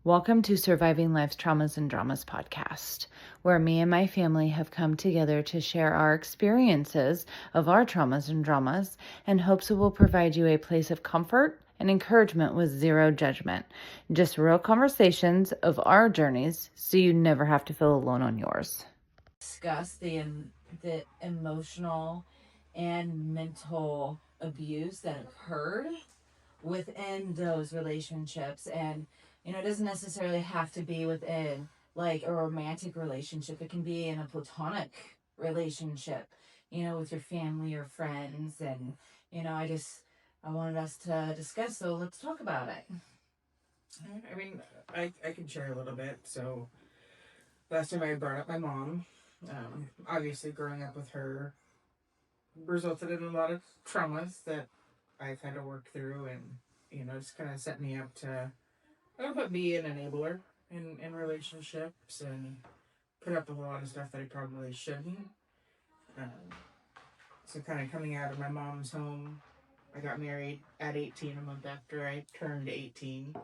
Welcome to Surviving Life's Traumas and Dramas podcast, where me and my family have come together to share our experiences of our traumas and dramas and hopes it will provide you a place of comfort and encouragement with zero judgment. Just real conversations of our journeys so you never have to feel alone on yours. Discuss the emotional and mental abuse that occurred within those relationships. And it doesn't necessarily have to be within like a romantic relationship. It can be in a platonic relationship, with your family or friends. And I wanted us to discuss, so let's talk about it. I mean, I can share a little bit. So last time I brought up my mom, obviously growing up with her resulted in a lot of traumas that I've had to work through, and just kind of set me up to put me an enabler in relationships and put up with a lot of stuff that I probably shouldn't. Um, so kind of coming out of my mom's home, I got married at 18, a month after I turned 18,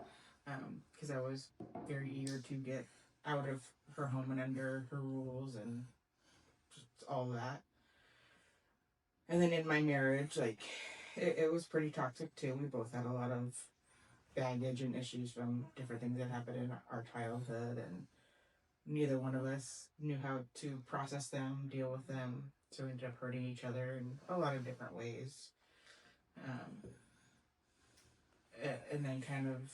because I was very eager to get out of her home and under her rules and just all that. And then in my marriage, like, it was pretty toxic too. We both had a lot of baggage and issues from different things that happened in our childhood, and neither one of us knew how to process them, deal with them. So we ended up hurting each other in a lot of different ways. Um, and then kind of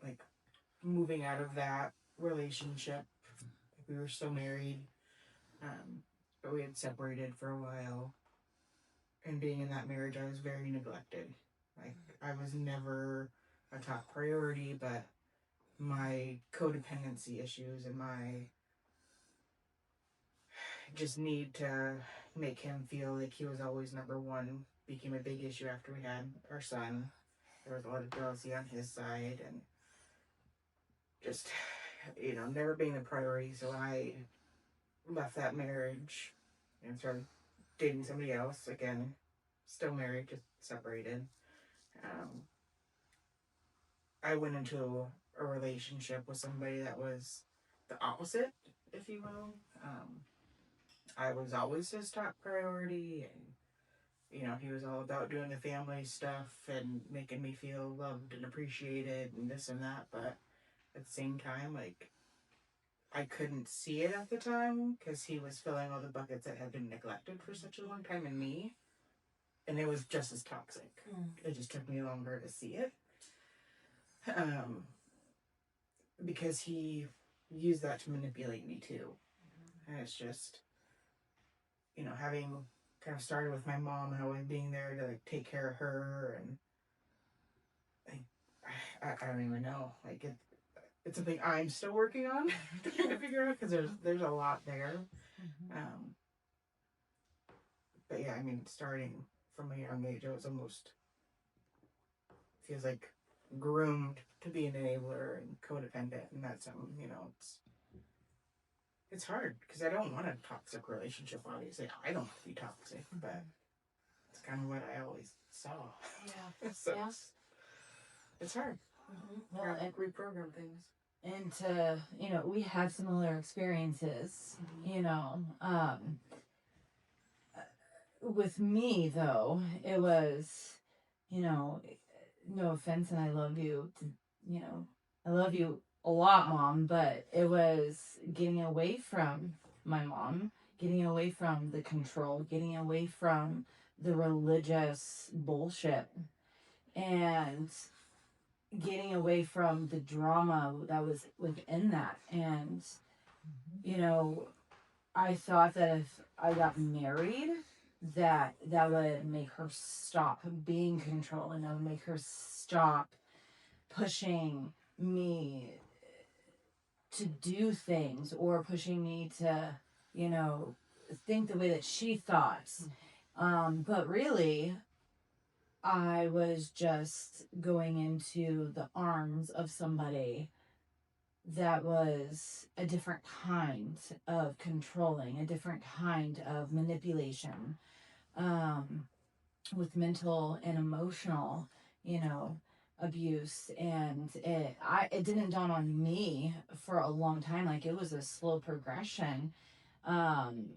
like moving out of that relationship. We were still married, but we had separated for a while. And being in that marriage, I was very neglected. Like, I was never a top priority, but my codependency issues and my just need to make him feel like he was always number one became a big issue after we had our son. There was a lot of jealousy on his side, and just, never being the priority. So I left that marriage and started dating somebody else. Again, still married, just separated. Um, I went into a relationship with somebody that was the opposite, if you will. I was always his top priority, and he was all about doing the family stuff and making me feel loved and appreciated and this and that. But at the same time, like, I couldn't see it at the time because he was filling all the buckets that had been neglected for such a long time in me, and it was just as toxic. It just took me longer to see it, um, because he used that to manipulate me too. And it's just, having kind of started with my mom and always being there to like take care of her, and like, I don't even know, like it's something I'm still working on to figure out because there's a lot there. Um, but yeah, I mean, starting from a young age, I was almost feels like groomed to be an enabler and codependent, and that's it's hard because I don't want a toxic relationship. Obviously, I don't want to be toxic, but it's kind of what I always saw. Yeah. So Yeah. it's hard. Well, and Reprogram things. we had similar experiences, with me though, it was, you know, no offense, and I love you I love you a lot, Mom, but it was getting away from my mom, getting away from the control, getting away from the religious bullshit, and getting away from the drama that was within that. And, you know, I thought that if I got married, that would make her stop being controlling. That would make her stop pushing me to do things, or pushing me to, you know, think the way that she thought. But really, I was just going into the arms of somebody that was a different kind of controlling, a different kind of manipulation, with mental and emotional, you know. abuse, and it didn't dawn on me for a long time. Like, it was a slow progression um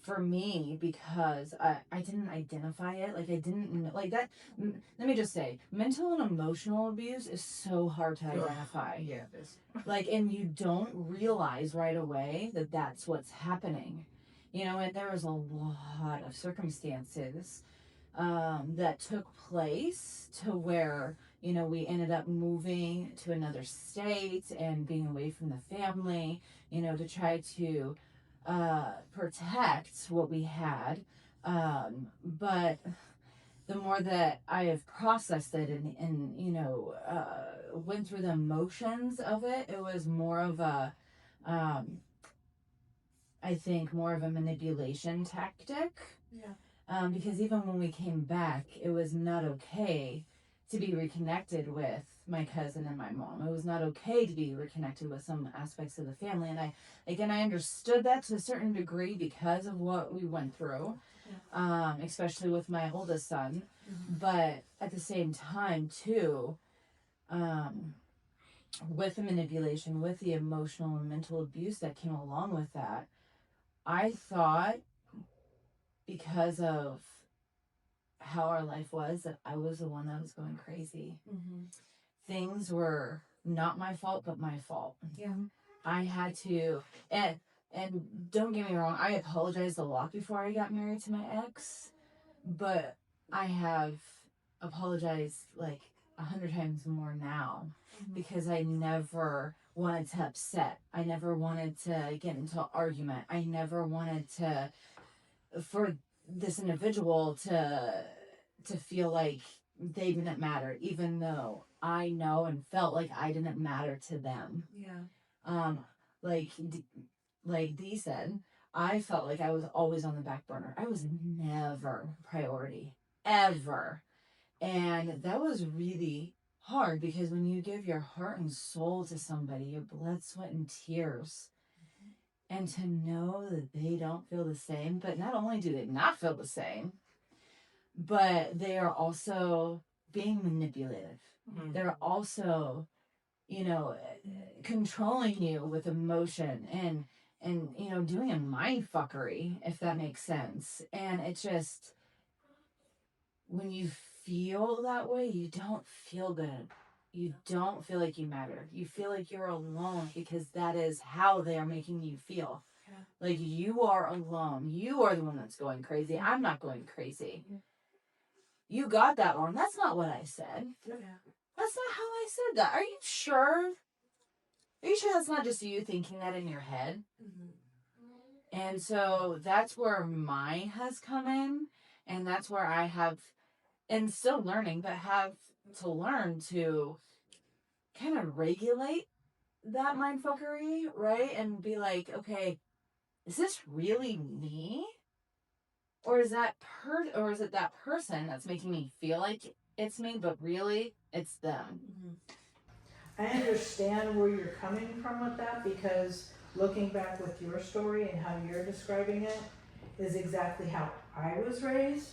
for me, because I didn't identify it. Like, I didn't like that. Let me just say, mental and emotional abuse is so hard to identify. Yeah, it is. Like, and you don't realize right away that that's what's happening, and there was a lot of circumstances that took place to where, we ended up moving to another state and being away from the family, to try to protect what we had. But the more that I have processed it, and went through the emotions of it, it was more of a, um, I think, more of a manipulation tactic. Yeah. Because even when we came back, it was not okay to be reconnected with my cousin and my mom. It was not okay to be reconnected with some aspects of the family. And I understood that to a certain degree because of what we went through, especially with my oldest son. Mm-hmm. But at the same time, too, with the manipulation, with the emotional and mental abuse that came along with that, I thought, because of how our life was, that I was the one that was going crazy. Mm-hmm. Things were not my fault, but my fault. Yeah. I had to, and don't get me wrong, I apologized a lot before I got married to my ex, but I have apologized like 100 times more now, because I never wanted to upset. I never wanted to get into an argument. I never wanted for this individual to feel like they didn't matter, even though I know and felt like I didn't matter to them. Yeah. Like Dee said, I felt like I was always on the back burner. I was never priority, ever. And that was really hard, because when you give your heart and soul to somebody, your blood, sweat, and tears, and to know that they don't feel the same, but not only do they not feel the same, but they are also being manipulative. Mm-hmm. They're also, controlling you with emotion, and doing a mind fuckery, if that makes sense. And it's just, when you feel that way, you don't feel good. You don't feel like you matter. You feel like you're alone, because that is how they are making you feel. Yeah. Like, you are alone. You are the one that's going crazy. I'm not going crazy. Yeah. You got that wrong. That's not what I said. Yeah. That's not how I said that. Are you sure? Are you sure that's not just you thinking that in your head? Mm-hmm. And so that's where mine has come in. And that's where I have, and still learning, but have to learn to kind of regulate that mindfuckery, right? And be like, okay, is this really me? Or is it that person that's making me feel like it's me, but really it's them? Mm-hmm. I understand where you're coming from with that, because looking back with your story and how you're describing it is exactly how I was raised.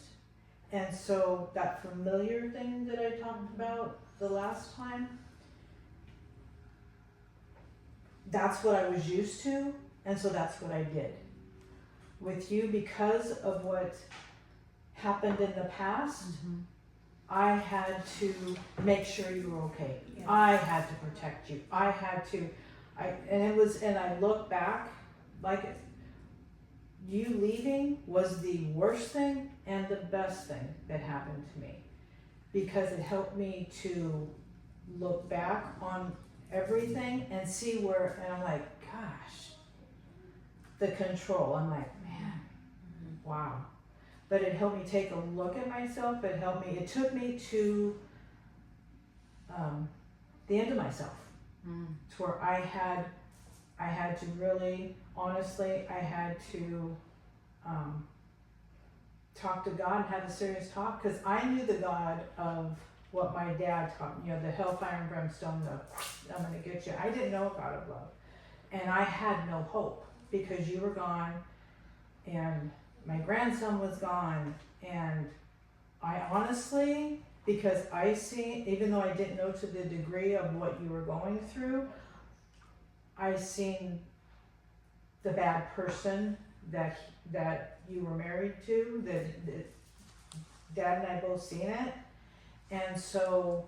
And so that familiar thing that I talked about the last time, that's what I was used to, and so that's what I did. With you, because of what happened in the past, mm-hmm. I had to make sure you were okay. Yeah. I had to protect you. I look back, like, you leaving was the worst thing and the best thing that happened to me, because it helped me to look back on everything and see where, and I'm like, gosh, the control. I'm like, man, mm-hmm. Wow. But it helped me take a look at myself. It took me to the end of myself. To where I had to really, honestly, I had to talk to God and have a serious talk, because I knew the God of what my dad taught me, the hellfire and brimstone, I'm gonna get you. I didn't know a God of love. And I had no hope, because you were gone, and my grandson was gone, and I honestly, because I see, even though I didn't know to the degree of what you were going through, I seen the bad person that you were married to, that Dad and I both seen it, and so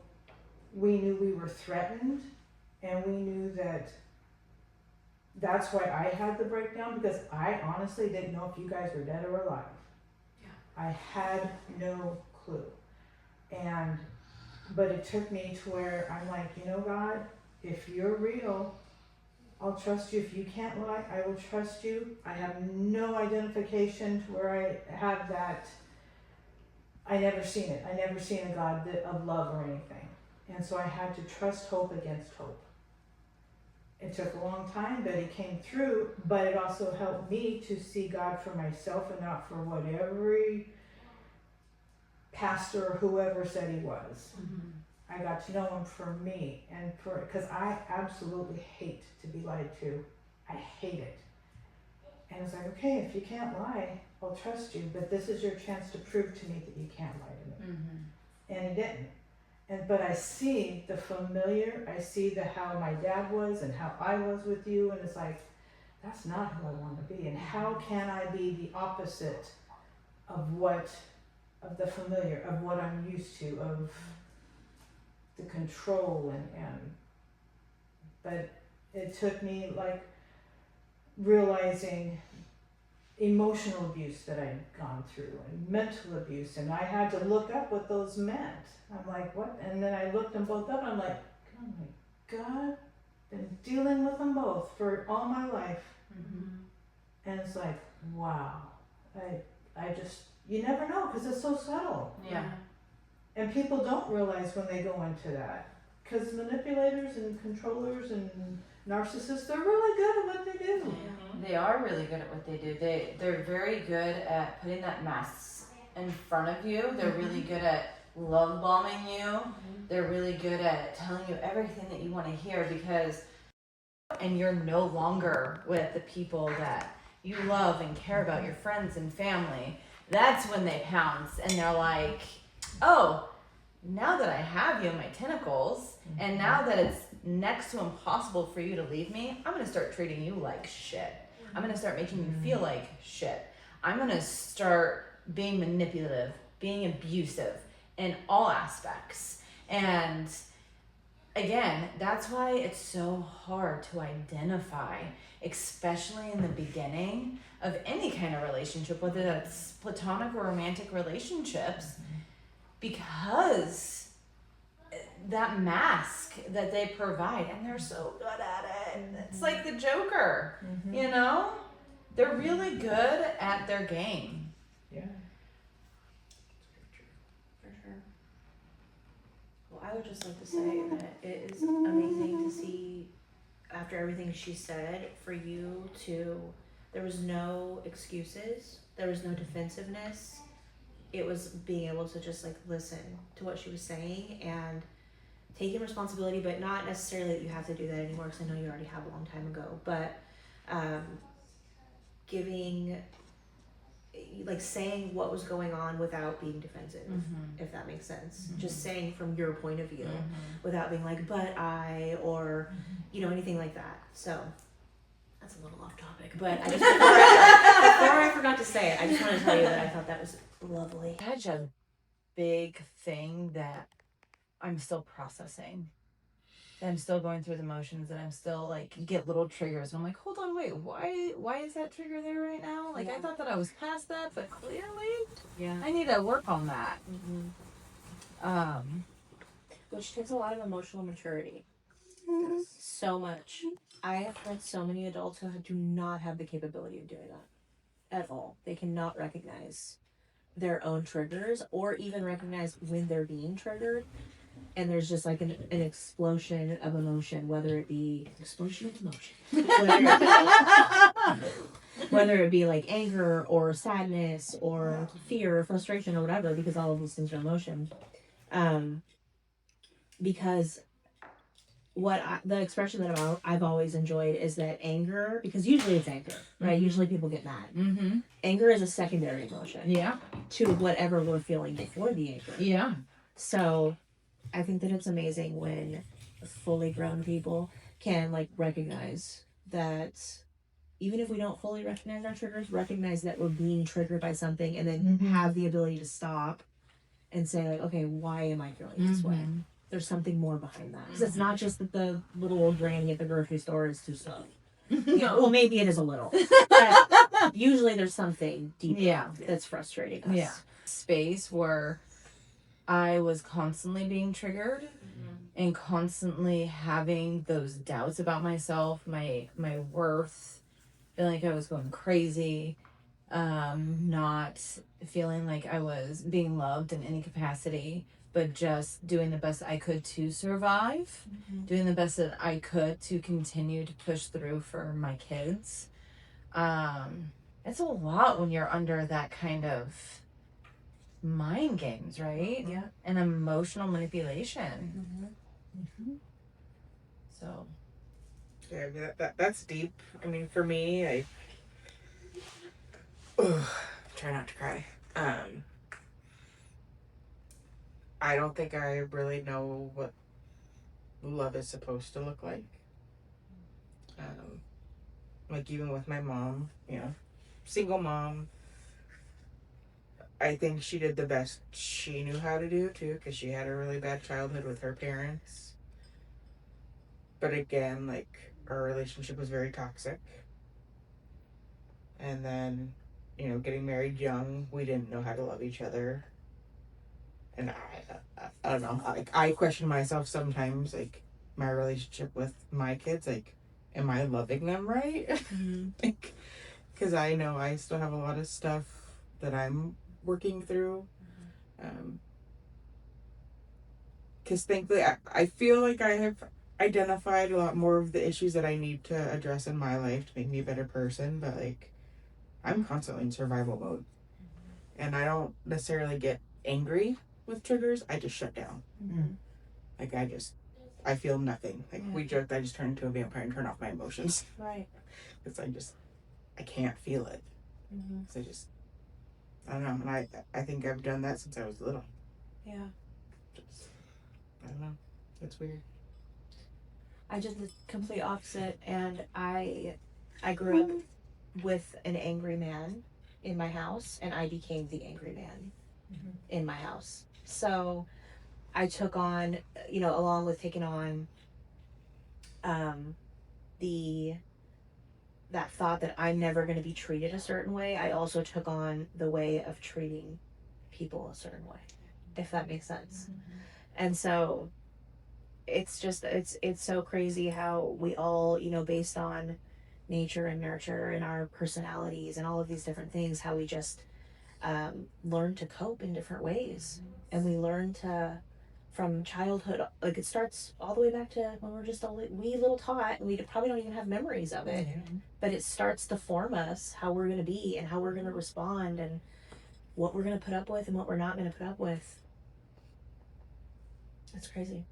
we knew we were threatened, and we knew that that's why I had the breakdown, because I honestly didn't know if you guys were dead or alive. Yeah. I had no clue. But it took me to where I'm like, you know, God, if you're real, I'll trust you. If you can't lie, I will trust you. I have no identification to where I have that. I never seen it. I never seen a God of love or anything. And so I had to trust hope against hope. It took a long time, but it came through, but it also helped me to see God for myself and not for what every pastor or whoever said he was. I got to know him for me, and because I absolutely hate to be lied to. I hate it. And it's like, okay, if you can't lie, I'll trust you, but this is your chance to prove to me that you can't lie to me. And he didn't. But I see the familiar, I see how my dad was and how I was with you, and it's like, that's not who I want to be. And how can I be the opposite of the familiar, of what I'm used to, of the control but it took me like realizing emotional abuse that I'd gone through and mental abuse, and I had to look up what those meant. I'm like, what? And then I looked them both up, and I'm like, oh my God, been dealing with them both for all my life. And it's like, wow, I just, you never know, because it's so subtle. Yeah. And people don't realize when they go into that, because manipulators and controllers and narcissists, they're really good at what they do. They are really good at what they do. They're very good at putting that mask in front of you. They're really good at love bombing you. They're really good at telling you everything that you want to hear, and you're no longer with the people that you love and care about, your friends and family. That's when they pounce and they're like, oh, now that I have you in my tentacles, and now that it's next to impossible for you to leave me, I'm going to start treating you like shit. I'm going to start making you feel like shit. I'm going to start being manipulative, being abusive in all aspects. And again, that's why it's so hard to identify, especially in the beginning of any kind of relationship, whether that's platonic or romantic relationships, because that mask that they provide, and they're so good at it. It's like the Joker, you know? They're really good at their game. Yeah. For sure. Well, I would just like to say that it is amazing to see, after everything she said, for you to, there was no excuses, there was no defensiveness. It was being able to just like listen to what she was saying and taking responsibility, but not necessarily that you have to do that anymore, because I know you already have a long time ago, but giving, like saying what was going on without being defensive, if that makes sense. Just saying from your point of view without being like, but I, or, you know, anything like that. So that's a little off topic, but I just, before I forgot to say it, I just want to tell you that I thought that was lovely. Such a big thing that I'm still processing. That I'm still going through the motions, and I'm still like get little triggers. And I'm like, hold on, wait, why is that trigger there right now? Like I thought that I was past that, but clearly, I need to work on that. Which takes a lot of emotional maturity. So much. I have met so many adults who do not have the capability of doing that at all. They cannot recognize their own triggers or even recognize when they're being triggered. And there's just like an explosion of emotion, whether it be explosion of emotion, whether it be like anger or sadness or fear or frustration or whatever, because all of these things are emotion. Because the expression that I've always enjoyed is that anger, because usually it's anger, right? Usually people get mad. Anger is a secondary emotion. Yeah. To whatever we're feeling before the anger. Yeah. So I think that it's amazing when fully grown people can like recognize that even if we don't fully recognize our triggers, recognize that we're being triggered by something and then have the ability to stop and say like, okay, why am I feeling this way? There's something more behind that. Because it's not just that the little old granny at the grocery store is too slow. Yeah, well, maybe it is a little. But usually there's something deeper that's frustrating us. Yeah. Space where I was constantly being triggered and constantly having those doubts about myself, my worth, feeling like I was going crazy, not feeling like I was being loved in any capacity, but just doing the best I could to survive, doing the best that I could to continue to push through for my kids. It's a lot when you're under that kind of mind games, right? Yeah. And emotional manipulation. So Yeah, I mean, that's deep. I mean, for me, I try not to cry. I don't think I really know what love is supposed to look like. Like even with my mom, you know, single mom. I think she did the best she knew how to do too, because she had a really bad childhood with her parents. But again, like our relationship was very toxic. And then, you know, getting married young, we didn't know how to love each other. And I don't know. I question myself sometimes, like my relationship with my kids. Like, am I loving them right? Like, because I know I still have a lot of stuff that I'm working through. Because thankfully, I feel like I have identified a lot more of the issues that I need to address in my life to make me a better person. But like, I'm constantly in survival mode, and I don't necessarily get angry with triggers. I just shut down. Like I feel nothing. Like we joked, I just turn into a vampire and turn off my emotions. Right. Because I can't feel it. Because I don't know. And I think I've done that since I was little. Yeah. I don't know. It's weird. I did the complete opposite, and I grew up with an angry man in my house, and I became the angry man in my house. So I took on, you know, along with taking on that thought that I'm never going to be treated a certain way, I also took on the way of treating people a certain way, if that makes sense. And so it's just it's so crazy how we all, you know, based on nature and nurture and our personalities and all of these different things, how we just learn to cope in different ways. And we learn to, from childhood, like it starts all the way back to when we're just a wee little tot, and we probably don't even have memories of it, but it starts to form us how we're going to be and how we're going to respond and what we're going to put up with and what we're not going to put up with. That's crazy.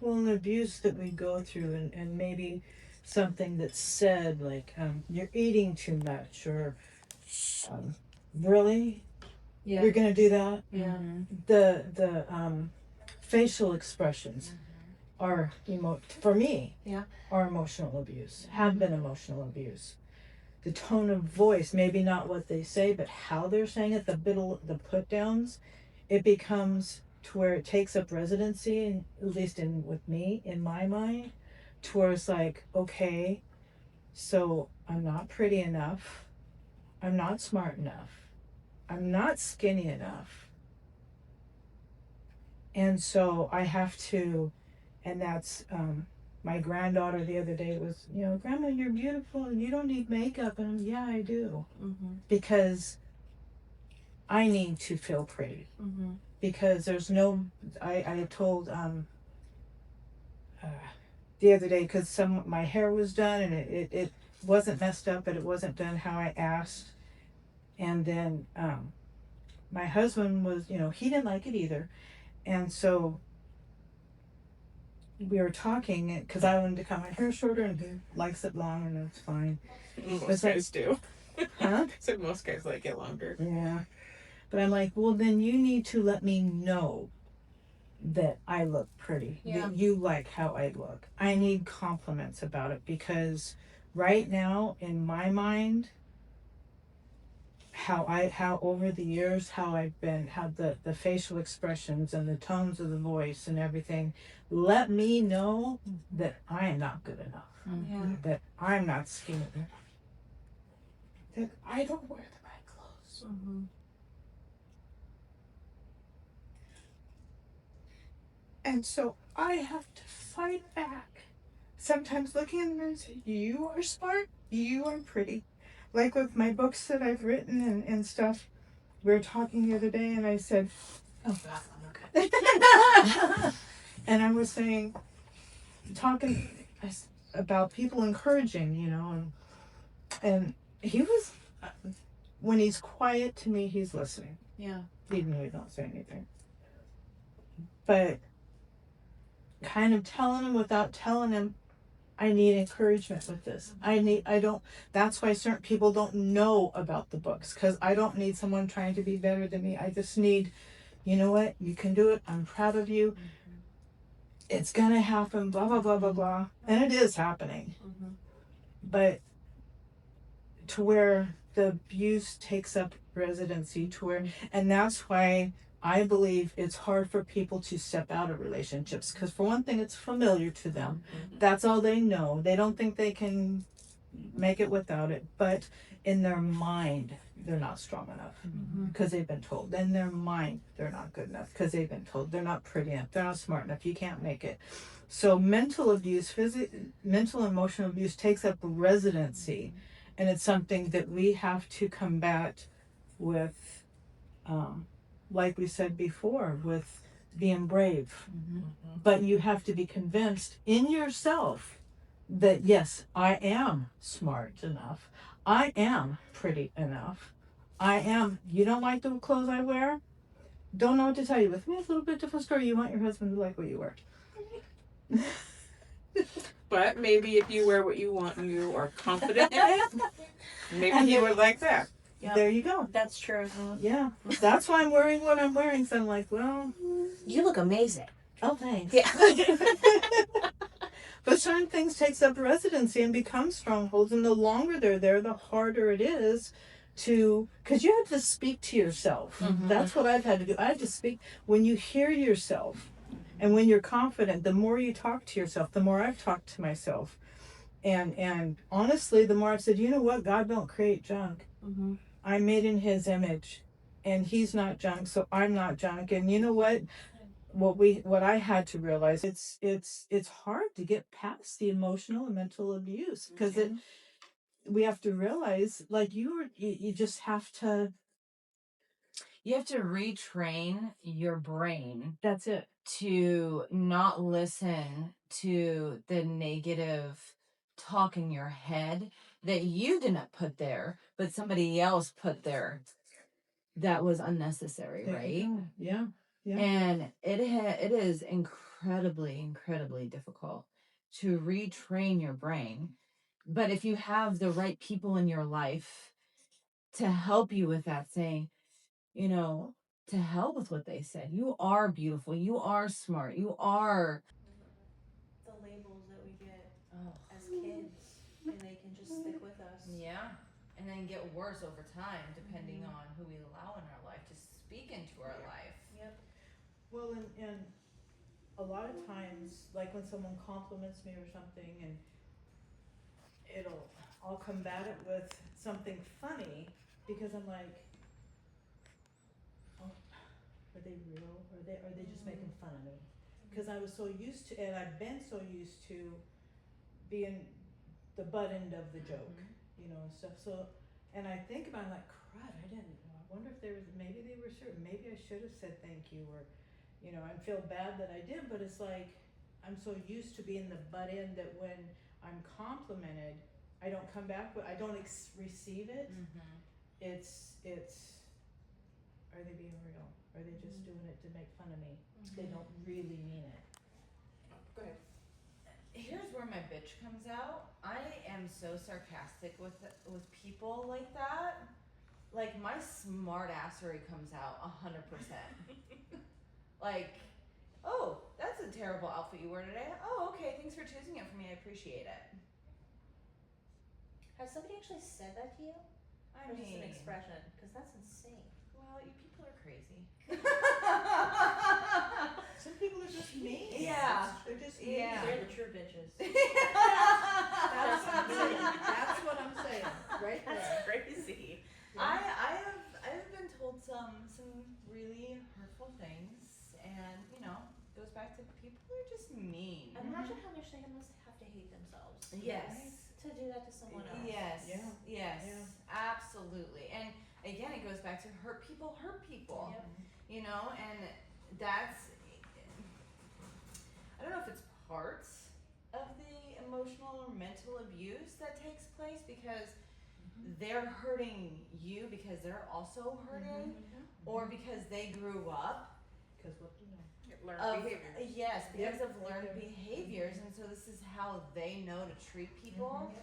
Well, an abuse that we go through, and maybe something that's said like, you're eating too much, or really? Yeah. You're gonna do that? Yeah. The facial expressions are for me, are emotional abuse, have been emotional abuse. The tone of voice, maybe not what they say, but how they're saying it, the put downs, it becomes to where it takes up residency, at least with me, in my mind, to where it's like, okay, so I'm not pretty enough, I'm not smart enough, I'm not skinny enough, and so I have to, and that's my granddaughter the other day was, you know, Grandma, you're beautiful and you don't need makeup, and yeah, I do, because I need to feel pretty. Because there's no, I told the other day, because my hair was done and it wasn't messed up, but it wasn't done how I asked. And then my husband was, you know, he didn't like it either. And so we were talking, because I wanted to cut my hair shorter, and he likes it long, and it's fine. Most guys do. Huh? So most guys like it longer. Yeah. But I'm like, well, then you need to let me know that I look pretty. Yeah. That you like how I look. I need compliments about it, because right now in my mind, how over the years, how I've been, how the facial expressions and the tones of the voice and everything let me know that I am not good enough. Yeah. That I'm not skinny. That I don't wear the right clothes. Mm-hmm. And so I have to fight back. Sometimes looking in the mirror and say, you are smart, you are pretty. Like with my books that I've written and stuff, we were talking the other day and I said, oh God, I'm okay. And I was saying, talking about people encouraging, you know, and he was, when he's quiet to me, he's listening. Yeah. Even though he don't say anything. But kind of telling him without telling him, I need encouragement with this. That's why certain people don't know about the books, because I don't need someone trying to be better than me. I just need, you know what, you can do it. I'm proud of you. Mm-hmm. It's gonna happen, blah, blah, blah, blah, blah. And it is happening. Mm-hmm. But to where the abuse takes up residency, to where, and that's why I believe it's hard for people to step out of relationships, because for one thing, it's familiar to them. That's all they know. They don't think they can make it without it, but in their mind, they're not strong enough because they've been told. In their mind, they're not good enough because they've been told. They're not pretty enough. They're not smart enough. You can't make it. So mental abuse, mental and emotional abuse takes up residency, and it's something that we have to combat with, like we said before, with being brave. Mm-hmm. But you have to be convinced in yourself that yes, I am smart enough. I am pretty enough. I am. You don't like the clothes I wear? Don't know what to tell you. With me, it's a little bit different story. You want your husband to like what you wear. But maybe if you wear what you want and you are confident in it, maybe And he would like that. Yep. There you go. That's true. Yeah. That's why I'm wearing what I'm wearing. So I'm like, well, You look amazing. oh, thanks. Yeah. But certain things takes up residency and become strongholds, and the longer they're there, the harder it is to, because you have to speak to yourself. Mhm. That's what I've had to do. I have to speak. When you hear yourself and when you're confident, the more you talk to yourself, the more I've talked to myself. And honestly, the more I've said, you know what, God don't create junk. Mm-hmm. I'm made in his image, and he's not junk, so I'm not junk. And you know what I had to realize, it's hard to get past the emotional and mental abuse, because we have to realize, like you just have to, You have to retrain your brain that's it. to not listen to the negative talk in your head that you didn't put there, but somebody else put there that was unnecessary, There right? you go. Yeah. Yeah. And it is incredibly difficult to retrain your brain. But if you have the right people in your life to help you with that, saying, you know, to hell with what they said. You are beautiful. You are smart. You are. The labels that we get as kids, and they can just stick with us. Yeah. And then get worse over time, depending on who we allow in our life to speak into our life. Yep. Well, and a lot of times, like when someone compliments me or something, and I'll combat it with something funny, because I'm like, oh, are they real? Are they just making fun of me? Because I was so used to, and I've been so used to being the butt end of the joke, you know, and stuff. So, and I think about it, like, crud, I wonder if maybe they were sure, maybe I should have said thank you, or, you know, I feel bad that I did, but it's like, I'm so used to being the butt end that when I'm complimented, I don't come back with, I don't receive it. Mm-hmm. It's, are they being real? Are they just doing it to make fun of me? They don't really mean it. Go ahead. Here's where my bitch comes out. I am so sarcastic with people like that. like my smart assery comes out 100%. Like, oh, that's a terrible outfit you wear today. Oh, okay, thanks for choosing it for me. I appreciate it. Has somebody actually said that to you? I Or just mean, an expression? Because that's insane. well, you people are crazy. Some people are just mean. Yeah. They're just mean. Yeah. They're the true bitches. That's what I'm saying, right there. That's crazy. I've been told some really hurtful things, and you know, it goes back to people are just mean. Imagine how much they must have to hate themselves. Yes. To do that to someone else. Yes. Yeah. Yes. Yeah. Absolutely. And again, it goes back to hurt people hurt people. Yep. You know, and that's, I don't know if it's parts of the emotional or mental abuse that takes place because they're hurting you because they're also hurting, or because they grew up Because what you know. Learned of behavior. yes, because Yep. of learned behaviors, and so this is how they know to treat people.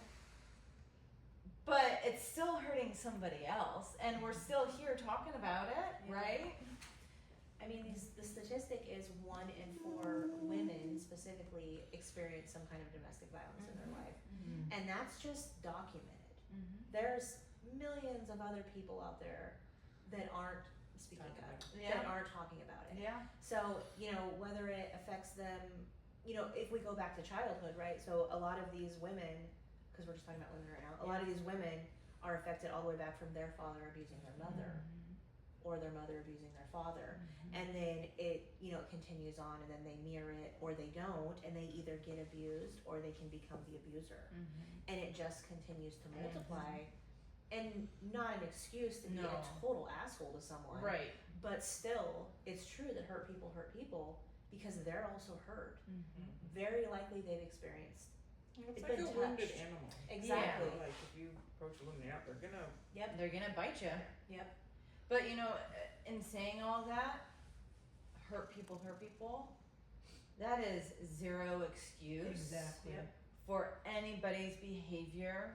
But it's still hurting somebody else, and we're still here talking about it, Yeah. right? I mean, the statistic is 1 in 4 women specifically experience some kind of domestic violence in their life. And that's just documented. There's millions of other people out there that aren't speaking Talking up, about Yeah. that aren't talking about it. Yeah. So, you know, whether it affects them, you know, if we go back to childhood, right? So a lot of these women, because we're just talking about women right now, a lot of these women are affected all the way back from their father abusing their mother, or their mother abusing their father. And then it, you know, it continues on, and then they mirror it or they don't, and they either get abused or they can become the abuser. And it just continues to multiply. And not an excuse to be No. a total asshole to someone. Right. But still, it's true that hurt people because they're also hurt. Very likely they've experienced. It's It's like been a wounded touched. animal. Exactly. Like if you approach a wounded animal, they're gonna. Yep. They're gonna bite you. Yep. But you know, in saying all that, hurt people, that is zero excuse Exactly. Yep. for anybody's behavior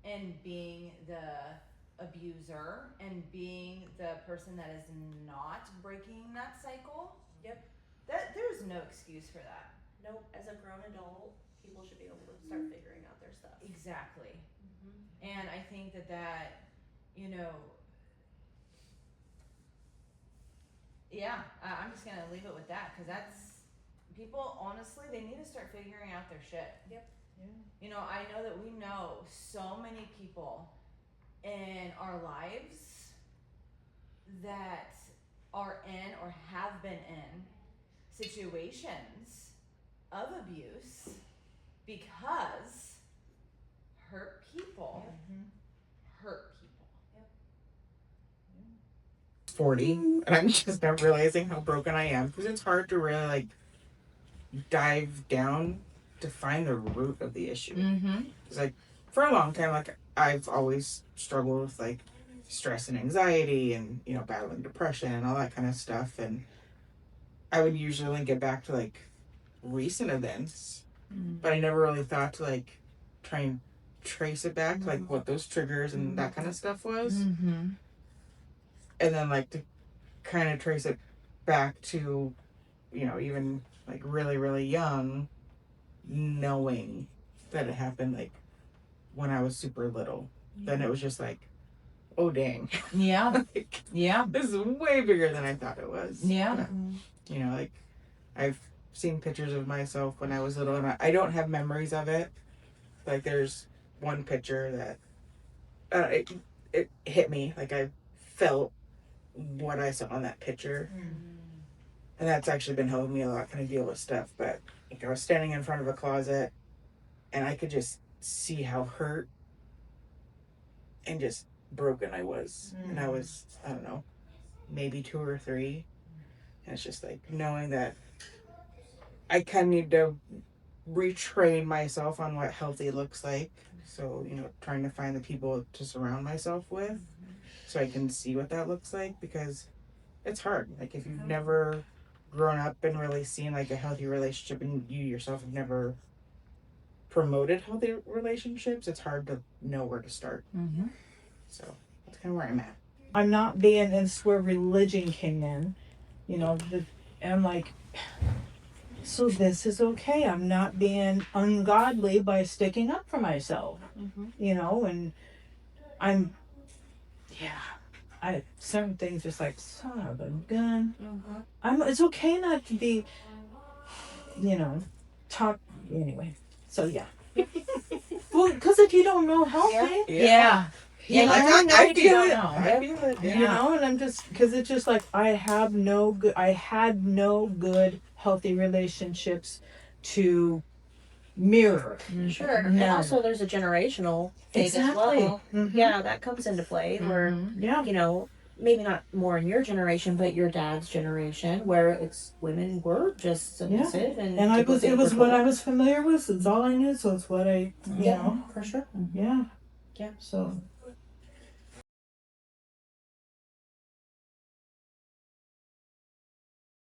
and being the abuser and being the person that is not breaking that cycle. Yep. That there's no excuse for that. Nope. As a grown adult, people should be able to start figuring out their stuff. Exactly. And I think that, you know, yeah, I'm just gonna leave it with that, because that's, people, honestly, they need to start figuring out their shit. Yep. Yeah. You know, I know that we know so many people in our lives that are in or have been in situations of abuse because hurt people hurt people. 40, and I'm just now realizing how broken I am, because it's hard to really like dive down to find the root of the issue. It's like for a long time, like I've always struggled with like stress and anxiety, and you know, battling depression and all that kind of stuff, and I would usually link it back to like recent events, but I never really thought to like try and trace it back to like what those triggers and that kind of stuff was. And then like to kind of trace it back to, you know, even like really, really young, knowing that it happened like when I was super little. Then it was just like, oh dang. Yeah. Like, Yeah. this is way bigger than I thought it was. Yeah. But, you know, like I've seen pictures of myself when I was little, and I don't have memories of it. Like there's one picture that it hit me. Like I felt what I saw in that picture, and that's actually been helping me a lot kind of deal with stuff. But like I was standing in front of a closet, and I could just see how hurt and just broken I was. And I was, I don't know, maybe 2 or 3, and it's just like knowing that I kind of need to retrain myself on what healthy looks like. So, you know, trying to find the people to surround myself with so I can see what that looks like, because it's hard. Like if you've never grown up and really seen like a healthy relationship, and you yourself have never promoted healthy relationships, it's hard to know where to start. So That's kind of where I'm at. I'm not being, and it's where religion came in, you know, and I'm like, so this is okay. I'm not being ungodly by sticking up for myself, you know, and certain things just like, son of a gun. It's okay not to be, you know, anyway. So yeah. Well, because if you don't know healthy, Yeah. you know, I feel it. know. I feel it. you know, and I'm just, because it's just like I had no good healthy relationships to mirror. Sure. And No. also there's a generational thing as well. Mhm. Yeah, that comes into play where, Yeah. you know, maybe not more in your generation, but your dad's generation, where it's women were just submissive and And it was what I was familiar with. It's all I knew, so it's what I, you know, for sure. yeah. Yeah. So